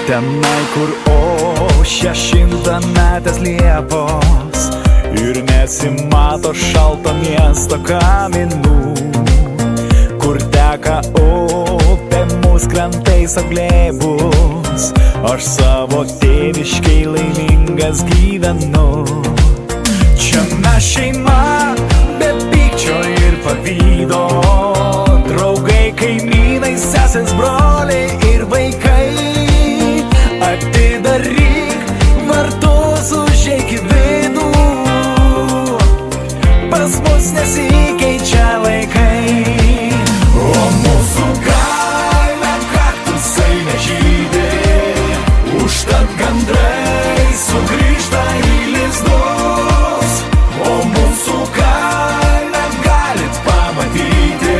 Tenai, kur ošia šimtametės liepos ir nesimato šalto miesto kaminų, kur teka upė, mūs krantais apglėbus, aš savo tėviškai laimingas gyvenu. Čia mes šeima, be pykčio ir pavydo, draugai, kaimynai, sesės, broliai ir vaikai. Atidaryk vartus, užeik į vidų, pas mus nesikeičia laikai. O mūsų kaime kaktusai nežydi, užtat gandrai sugrįžta į lizdus. O mūsų kaime galit pamatyti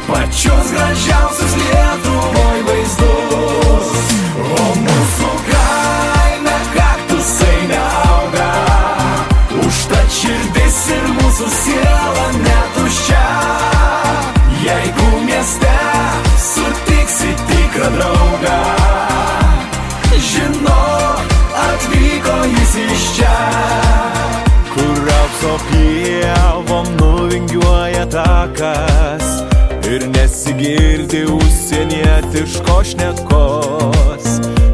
pačius gražiausius Lietuvoj vaizdus. O mūsų kaime kaktusai neauga, užtat širdis ir mūsų siela netuščia. Jeigu mieste sutiksi tikrą draugą, žinok, atvyko jis iš čia. Kur aukso pievom nuvingiuoja takas ir nesigirdi užsienietiškos šnekos.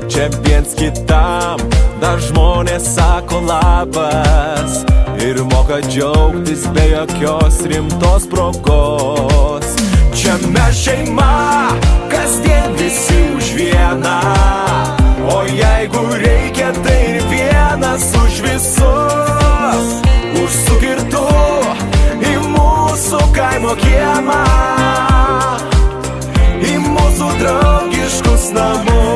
Čia viens kitam dar žmonės sako labas ir moka džiaugtis be jokios rimtos progos. Čia mes šeima, kasdien visi už vieną, o jeigu reikia, tai ir vienas už visus. Užsuk ir tu į mūsų kaimo kiemą, į mūsų draugiškus namus.